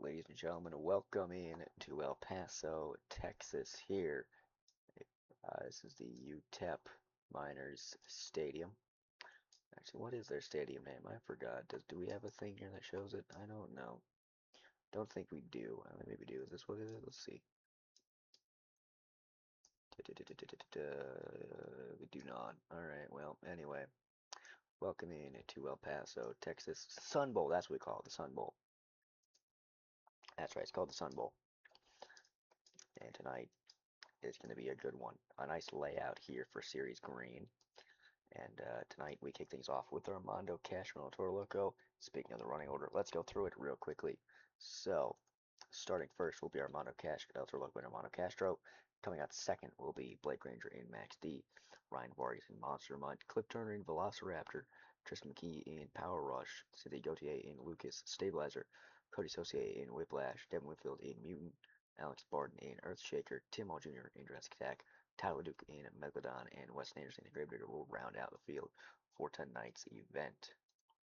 Ladies and gentlemen, welcome in to El Paso, Texas here. This is the UTEP Miners Stadium. Actually, what is their stadium name? I forgot. Do we have a thing here that shows it? I don't know. Don't think we do. Maybe we do. Is this what it is? Let's see. We do not. Alright, well, anyway. Welcome in to El Paso, Texas Sun Bowl. That's what we call it, the Sun Bowl. That's right, it's called the Sun Bowl. And tonight is going to be a good one. A nice layout here for Series Green. And tonight we kick things off with Armando Castro and Toro Loco. Speaking of the running order, let's go through it real quickly. So, starting first will be Armando Castro, El Toro Loco, and Armando Castro. Coming out second will be Blake Granger in Max D, Ryan Vargas in Monster Mutt, Clip Turner in Velociraptor, Tristan McKee in Power Rush, Cynthia Gautier in Lucas Stabilizer, Cody Saucier in Whiplash, Devin Whitfield in Mutant, Alex Barton in Earthshaker, Tim Hall Jr. in Jurassic Attack, Tyler Duke in Megalodon, and Wes Anderson in Gravedigger will round out the field for tonight's event.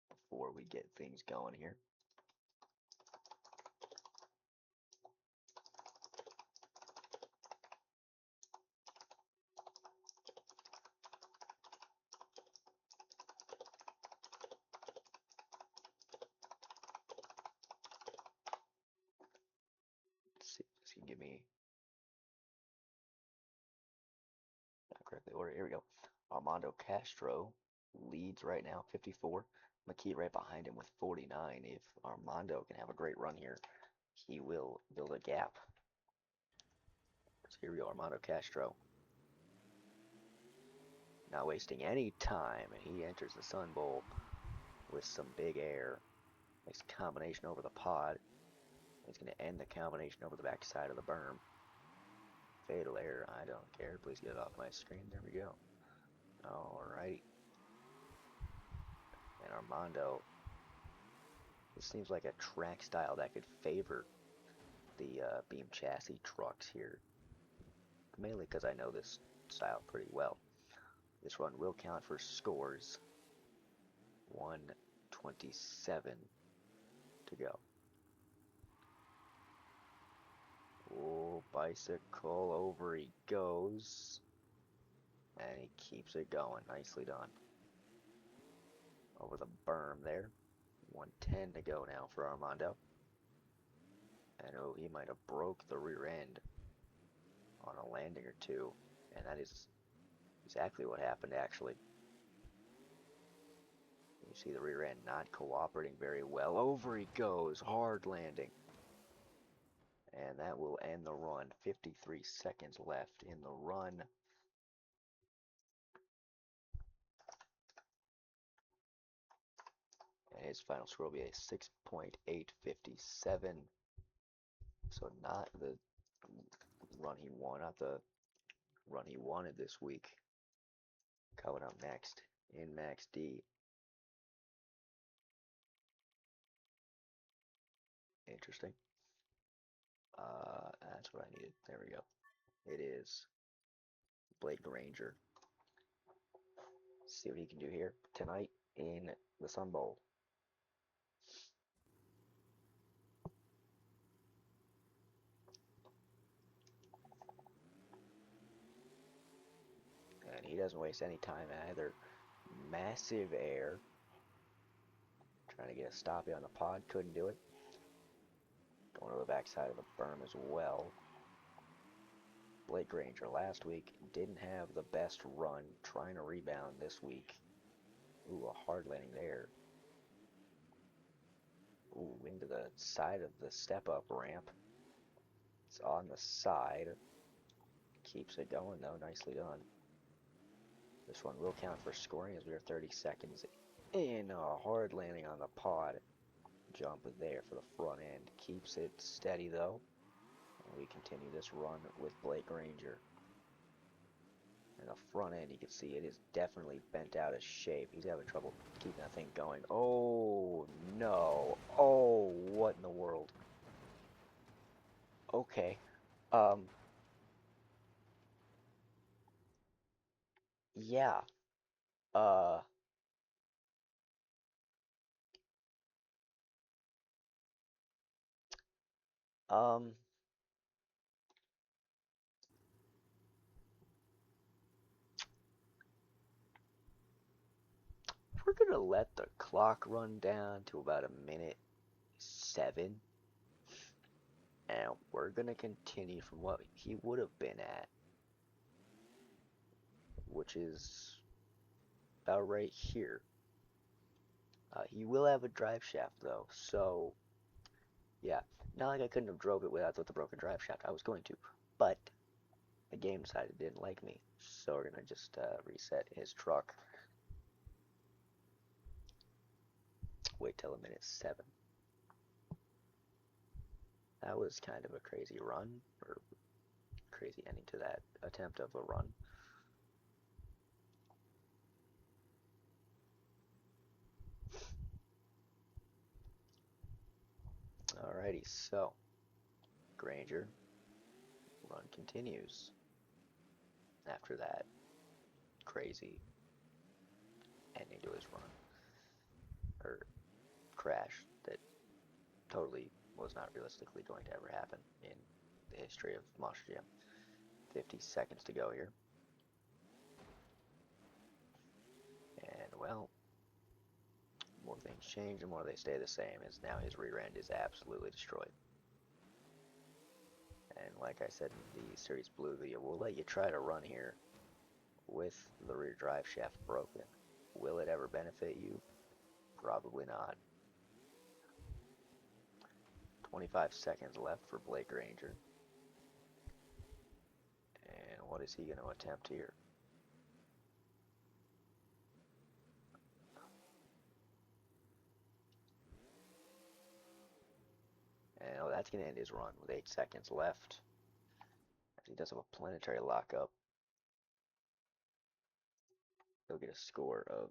Before we get things going here, let's see if this can give me correctly order. Here we go. Armando Castro leads right now, 54. McKee right behind him with 49. If Armando can have a great run here, he will build a gap. So here we go, Armando Castro. Not wasting any time, and he enters the Sun Bowl with some big air. Makes a combination over the pod. He's going to end the combination over the backside of the berm. Fatal error, I don't care. Please get it off my screen. There we go. Alrighty. And Armando, this seems like a track style that could favor the beam chassis trucks here. Mainly because I know this style pretty well. This run will count for scores. 127 to go. Oh, bicycle, over he goes. And he keeps it going. Nicely done. Over the berm there. 110 to go now for Armando. And oh, he might have broke the rear end on a landing or two. And that is exactly what happened, actually. You see the rear end not cooperating very well. Over he goes. Hard landing. And that will end the run. 53 seconds left in the run. And his final score will be a 6.857. So not the run he won, not the run he wanted this week. Coming up next in Max D. Interesting. That's what I needed. There we go. It is Blake Granger. See what he can do here tonight in the Sun Bowl. And he doesn't waste any time either. Massive air. Trying to get a stop on the pod. Couldn't do it. Going to the backside of the berm as well. Blake Granger last week didn't have the best run. Trying to rebound this week. Ooh, a hard landing there. Ooh, into the side of the step-up ramp. It's on the side. Keeps it going, though. Nicely done. This one will count for scoring as we are 30 seconds in. A hard landing on the pod. Jump there for the front end. Keeps it steady, though. And we continue this run with Blake Granger. And the front end, you can see it is definitely bent out of shape. He's having trouble keeping that thing going. Oh, no. Oh, what in the world? Okay. Yeah. Uh, Um, we're gonna let the clock run down to about a minute 7, and we're gonna continue from what he would have been at, which is about right here. He will have a drive shaft though, so yeah, not like I couldn't have drove it without the broken drive shaft. I was going to, but the game decided it didn't like me, so we're gonna just reset his truck. Wait till a minute 7. That was kind of a crazy run, or crazy ending to that attempt of a run. Alrighty, so Granger, run continues. After that crazy ending to his run, or crash that totally was not realistically going to ever happen in the history of Monster Jam. 50 seconds to go here. And well, more things change and more they stay the same, as now his rear end is absolutely destroyed. And like I said in the Series Blue video, we'll let you try to run here with the rear drive shaft broken. Will it ever benefit you? Probably not. 25 seconds left for Blake Granger. And what is he going to attempt here? And oh, that's going to end his run with 8 seconds left. He does have a planetary lockup. He'll get a score of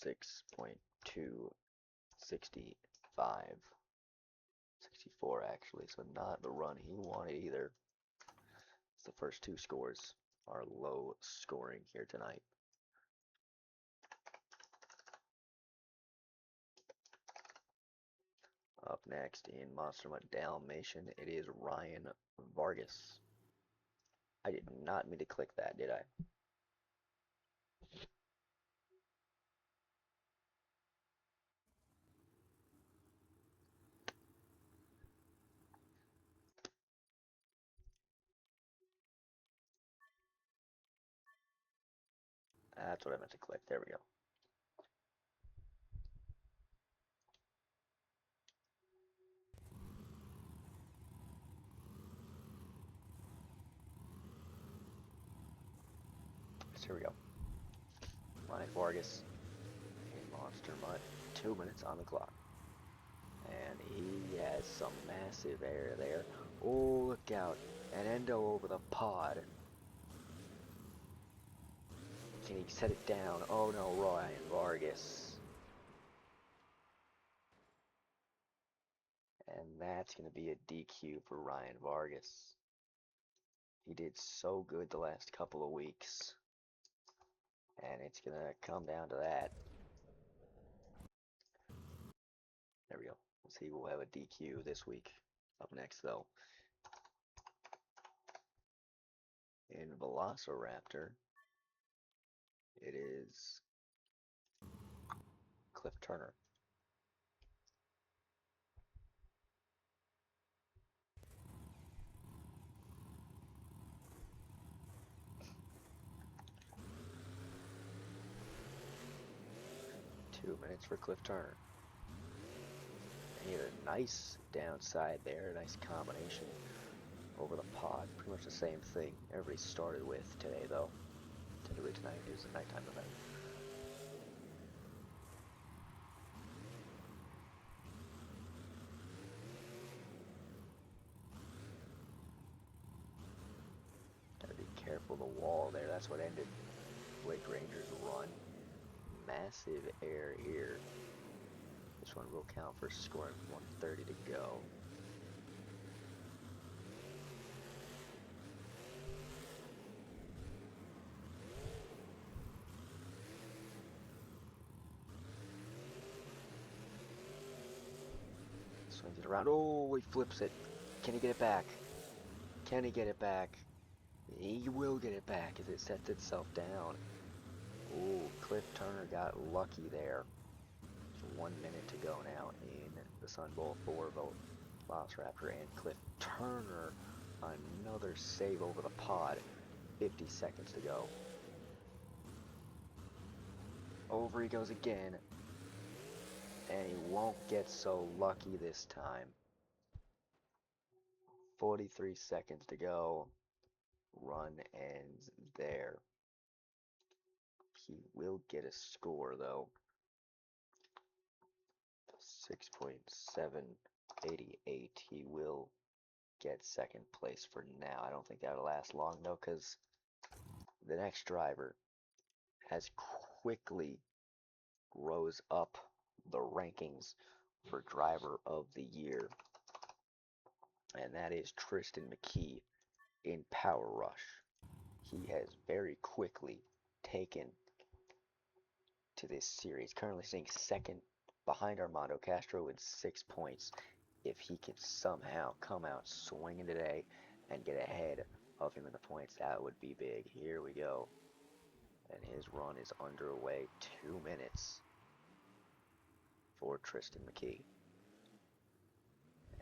6.265. 64 actually, so not the run he wanted either. The first 2 scores are low scoring here tonight. Up next in Monster Mutt Dalmatian, it is Ryan Vargas. I did not mean to click that, did I? That's what I meant to click. There we go. So here we go. Ryan Vargas in Monster Mutt. 2 minutes on the clock. And he has some massive air there. Oh, look out. An endo over the pod. Can he set it down? Oh no, Ryan Vargas. And that's going to be a DQ for Ryan Vargas. He did so good the last couple of weeks. And it's going to come down to that. There we go. He will have a DQ this week. Up next, though, in Velociraptor, it is Cliff Turner. Two minutes for Cliff Turner. And he had a nice downside there, a nice combination over the pod. Pretty much the same thing everybody started with today, though. Typically tonight is a nighttime event. Gotta be careful of the wall there. That's what ended Blake Granger's run. Massive air here. This one will count for scoring 130 to go. This Swings it around. Oh, he flips it. Can he get it back? Can he get it back? He will get it back as it sets itself down. Ooh, Cliff Turner got lucky there. There's 1 minute to go now in the Sun Bowl for the Velociraptor, and Cliff Turner, another save over the pod. 50 seconds to go. Over he goes again, and he won't get so lucky this time. 43 seconds to go. Run ends there. He will get a score though. 6.788. He will get second place for now. I don't think that'll last long though, because the next driver has quickly rose up the rankings for driver of the year, and that is Tristan McKee in Power Rush. He has very quickly taken to this series, currently sitting second behind Armando Castro with 6 points. If he can somehow come out swinging today and get ahead of him in the points, that would be big. Here we go. And his run is underway. 2 minutes for Tristan McKee.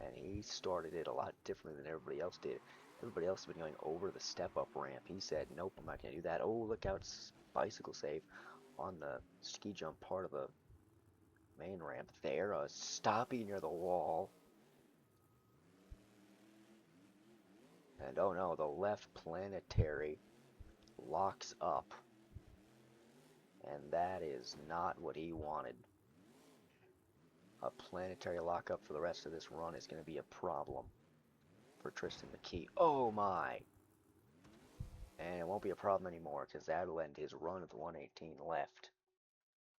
And he started it a lot differently than everybody else did. Everybody else has been going over the step-up ramp. He said, nope, I'm not going to do that. Oh, look out, bicycle save on the ski jump part of the main ramp there. Stopping near the wall. And oh no, the left planetary locks up. And that is not what he wanted. A planetary lockup for the rest of this run is going to be a problem for Tristan McKee. Oh my! And it won't be a problem anymore because that'll end his run of the 118 left.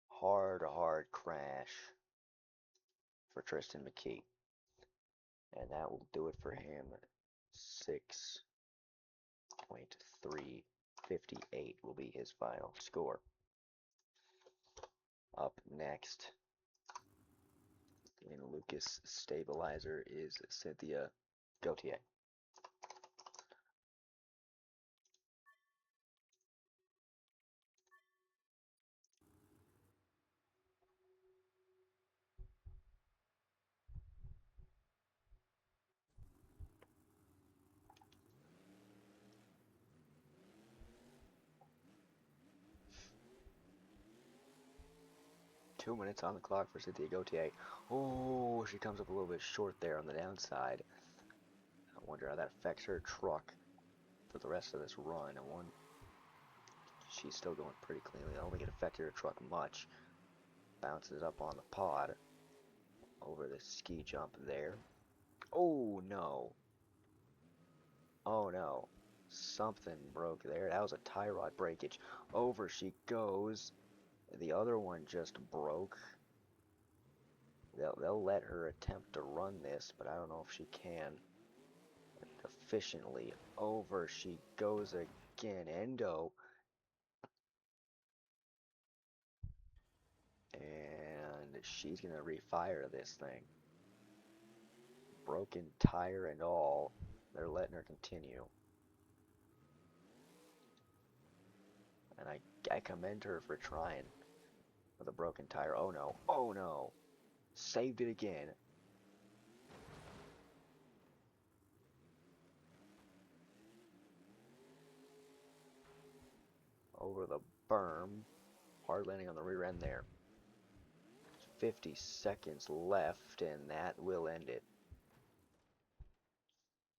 Hard crash for Tristan McKee. And that will do it for him. 6.358 will be his final score. Up next in Lucas Stabilizer is Cynthia Gauthier. Two minutes on the clock for Cynthia Gauthier. Oh, she comes up a little bit short there on the downside. I wonder how that affects her truck for the rest of this run. She's still going pretty cleanly. I don't think it affected her truck much. Bounces up on the pod. Over the ski jump there. Oh no. Oh no. Something broke there. That was a tie rod breakage. Over she goes. The other one just broke. They'll let her attempt to run this, but I don't know if she can efficiently. Over she goes again. Endo. And she's going to refire this thing. Broken tire and all. They're letting her continue. And I commend her for trying with a broken tire. Oh no. Oh no. Saved it again. Over the berm. Hard landing on the rear end there. 50 seconds left, and that will end it.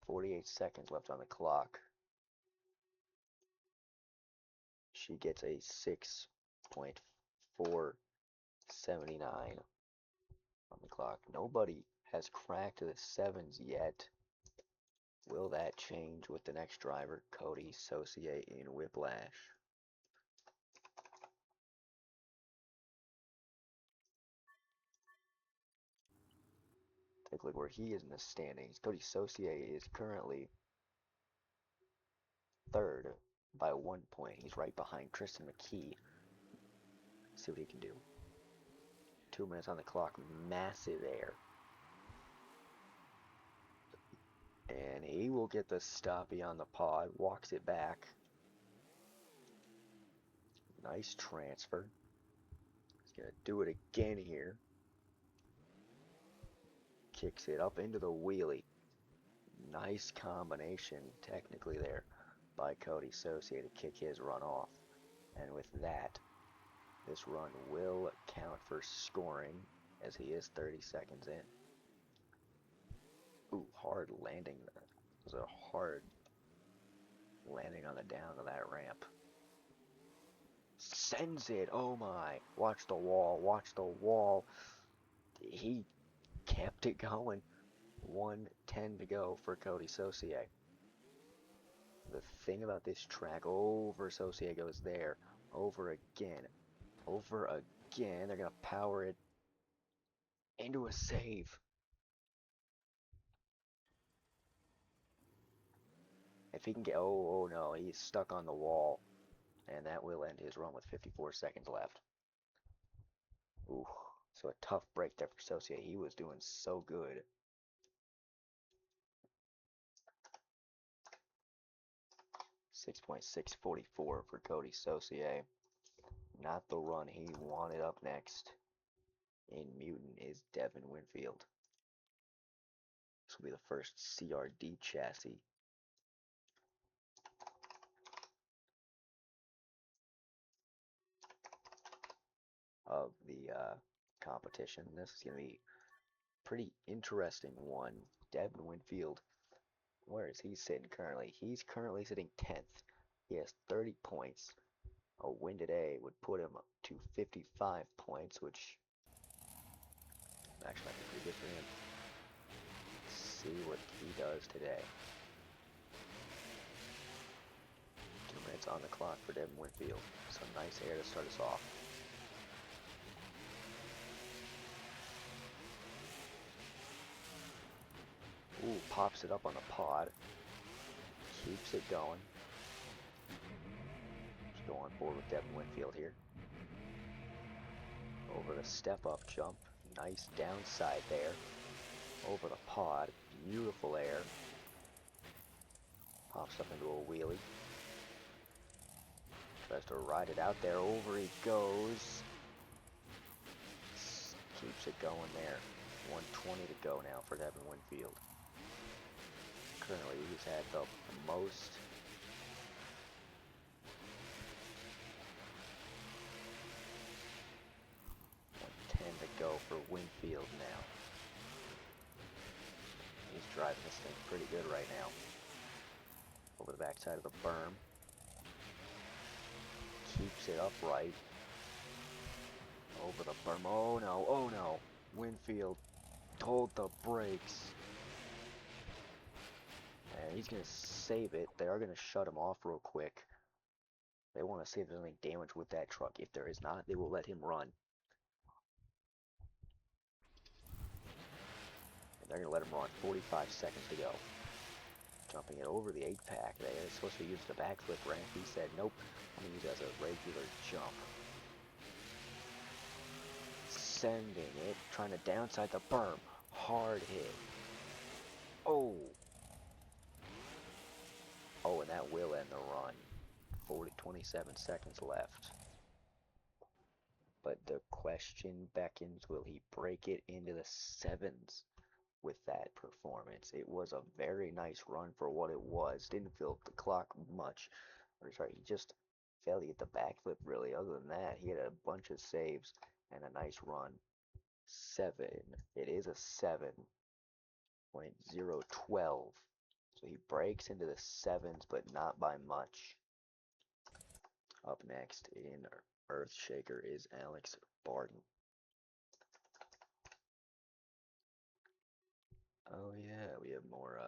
48 seconds left on the clock. She gets a 6.479 on the clock. Nobody has cracked the sevens yet. Will that change with the next driver, Cody Saucier in Whiplash? Take a look where he is in the standings. Cody Saucier is currently third by 1 point. He's right behind Tristan McKee. Let's see what he can do. 2 minutes on the clock. Massive air. And he will get the stoppie on the pod, walks it back. Nice transfer. He's going to do it again here. Kicks it up into the wheelie. Nice combination technically there by Cody Saucier to kick his run off. And with that, this run will count for scoring as he is 30 seconds in. Ooh, hard landing. It was a hard landing on the down of that ramp. Sends it. Oh my. Watch the wall. Watch the wall. He kept it going. 1:10 to go for Cody Saucier. The thing about this track, over Saucier goes there. Over again. Over again. They're going to power it into a save. If he can get, oh no, he's stuck on the wall. And that will end his run with 54 seconds left. Ooh, so a tough break there for Saucier. He was doing so good. .644 for Cody Saucier. Not the run he wanted. Up next in Mutant is Devin Winfield. This will be the first CRD chassis. Of the competition. This is going to be a pretty interesting one. Devin Winfield, where is he sitting currently? He's currently sitting 10th. He has 30 points. A win today would put him to 55 points, which actually might be pretty good for him. Let's see what he does today. 2 minutes on the clock for Devin Winfield. Some nice air to start us off. Ooh, pops it up on the pod. Keeps it going. Just going forward with Devin Winfield here. Over the step-up jump. Nice downside there. Over the pod. Beautiful air. Pops up into a wheelie. Tries to ride it out there. Over he goes. Keeps it going there. 1:20 to go now for Devin Winfield. Currently, he's had the most. .10 to go for Winfield now. He's driving this thing pretty good right now. Over the backside of the berm. Keeps it upright. Over the berm. Oh no, oh no. Winfield told the brakes. And he's going to save it. They are going to shut him off real quick. They want to see if there's any damage with that truck. If there is not, they will let him run. And they're going to let him run. 45 seconds to go. Jumping it over the 8-pack. They're supposed to use the backflip ramp. He said, nope, I'm going to use it as a regular jump. Sending it. Trying to downside the berm. Hard hit. Oh. Oh, and that will end the run. 27 seconds left. But the question beckons, will he break it into the sevens with that performance? It was a very nice run for what it was. Didn't fill up the clock much. Or sorry, he just failed to get the backflip really. Other than that, he had a bunch of saves and a nice run. 7. It is a 7.012. So he breaks into the sevens, but not by much. Up next in Earthshaker is Alex Barton. Oh yeah, we have more,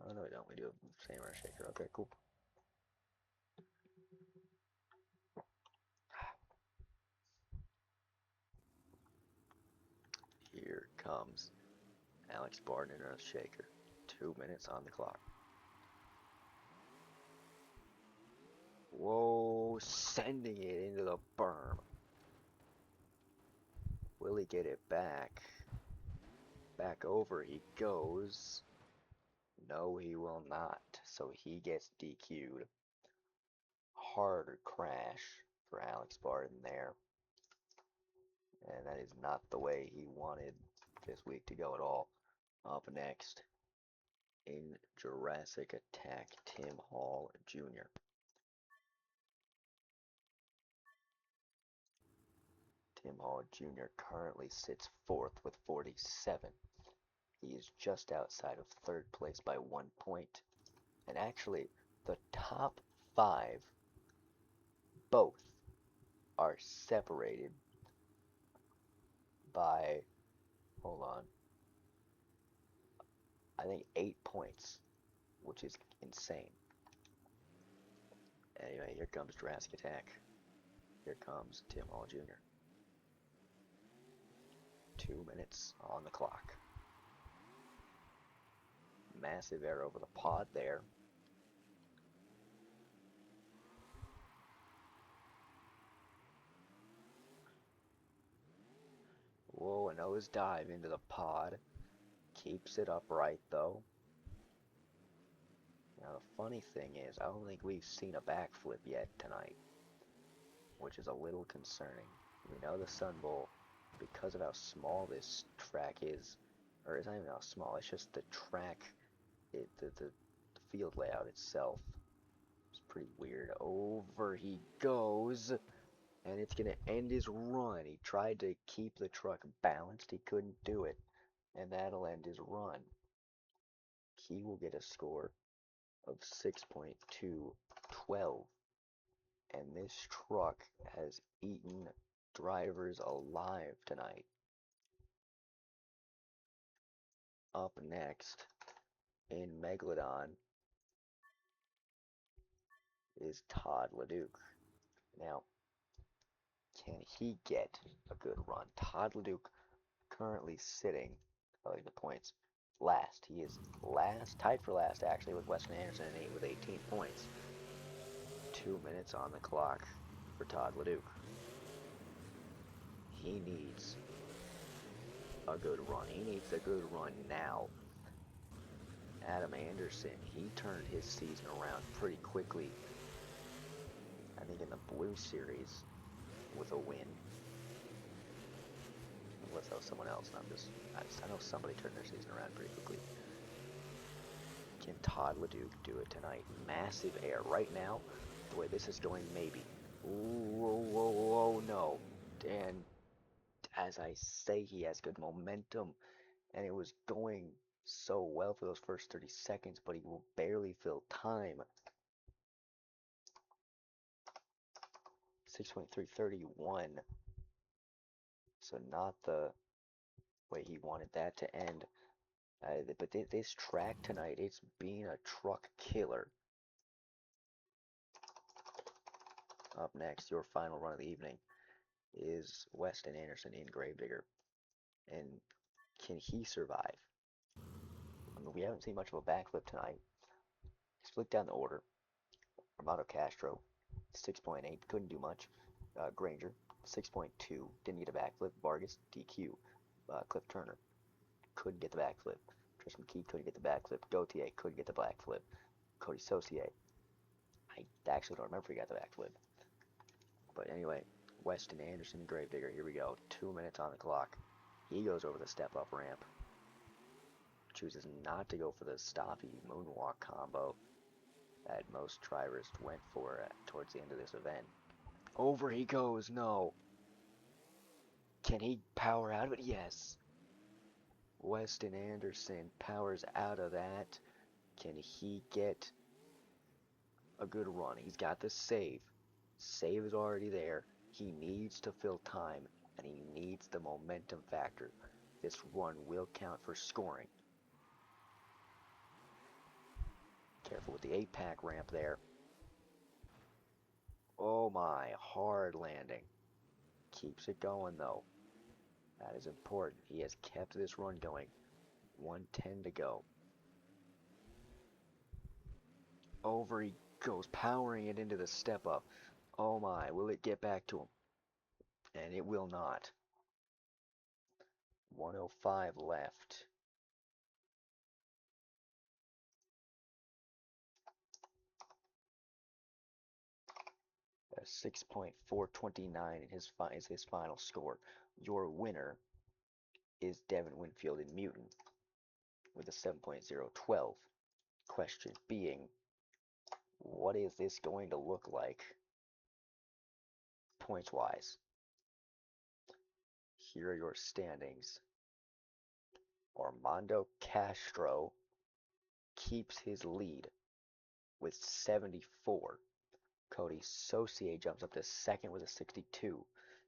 oh no we don't, we do have the same Earthshaker. Okay, cool. Here comes Alex Barton in Earthshaker. 2 minutes on the clock. Whoa, sending it into the berm. Will he get it back? Back over he goes. No, he will not. So he gets DQ'd. Hard crash for Alex Barton there. And that is not the way he wanted this week to go at all. Up next, in Jurassic Attack, Tim Hall Jr. Tim Hall Jr. currently sits fourth with 47. He is just outside of third place by 1 point. And actually, the top five both are separated by, hold on, I think 8 points, which is insane. Anyway, here comes Jurassic Attack. Here comes Tim Hall Jr. 2 minutes on the clock. Massive air over the pod there. Whoa, a nose dive into the pod. Keeps it upright though. Now the funny thing is, I don't think we've seen a backflip yet tonight, which is a little concerning. We know the Sun Bowl, because of how small this track is, or it's not even how small, it's just the track, the field layout itself. It's pretty weird. Over he goes, and it's going to end his run. He tried to keep the truck balanced, he couldn't do it, and that'll end his run. He will get a score of 6.212. And this truck has eaten drivers alive tonight. Up next in Megalodon is Todd LeDuc. Now, can he get a good run? Todd LeDuc currently sitting, I like the points, last. He is last, tied for last actually, with Weston Anderson with 18 points. 2 minutes on the clock for Todd LeDuc. He needs a good run. He needs a good run now. Adam Anderson, he turned his season around pretty quickly. I think in the Blue Series with a win. Unless that was someone else. I know somebody turned their season around pretty quickly. Can Todd LeDuc do it tonight? Massive air. Right now, the way this is going, maybe. Whoa, no. And as I say, he has good momentum. And it was going so well for those first 30 seconds, but he will barely fill time. 6.331. So not the way he wanted that to end. But this track tonight, it's being a truck killer. Up next, your final run of the evening is Weston Anderson in Gravedigger. And can he survive? I mean, we haven't seen much of a backflip tonight. Split down the order. Armando Castro, 6.8, couldn't do much. Granger, 6.2, didn't get a backflip. Vargas, DQ. Cliff Turner, couldn't get the backflip. Tristan McKee couldn't get the backflip. Gautier couldn't get the backflip. Cody Saucier, I actually don't remember if he got the backflip. But anyway, Weston Anderson, Gravedigger, here we go. 2 minutes on the clock. He goes over the step-up ramp. Chooses not to go for the stoppy moonwalk combo that most drivers went for towards the end of this event. Over he goes, no. Can he power out of it? Yes. Weston Anderson powers out of that. Can he get a good run? He's got the save. Save is already there. He needs to fill time, and he needs the momentum factor. This run will count for scoring. Careful with the 8-pack ramp there. Oh my, hard landing. Keeps it going though. That is important. He has kept this run going. 1:10 to go. Over he goes, powering it into the step up. Oh my, will it get back to him? And it will not. 105 left. A 6.429 is his final score. Your winner is Devin Winfield in Mutant with a 7.012. Question being, what is this going to look like points wise? Here are your standings. Armando Castro keeps his lead with 74. Cody Saucier jumps up to second with a 62.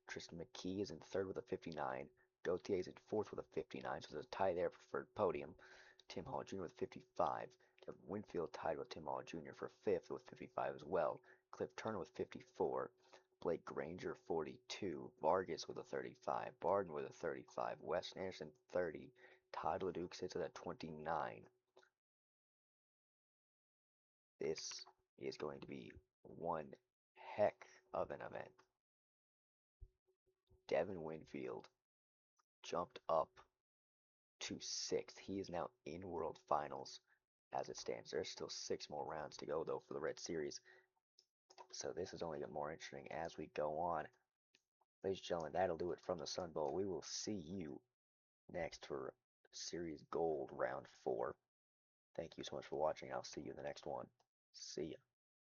Tristan McKee is in third with a 59. Gauthier is in fourth with a 59, so there's a tie there for podium. Tim Hall Jr. with 55. Kevin Winfield tied with Tim Hall Jr. for fifth with 55 as well. Cliff Turner with 54. Blake Granger 42. Vargas with a 35. Barden with a 35. Wes Anderson 30. Todd LeDuc sits at a 29. This is going to be one heck of an event. Devin Winfield jumped up to sixth. He is now in World Finals as it stands. There's still 6 more rounds to go, though, for the Red Series. So this is only get more interesting as we go on. Ladies and gentlemen, that'll do it from the Sun Bowl. We will see you next for Series Gold Round 4. Thank you so much for watching. I'll see you in the next one. See ya.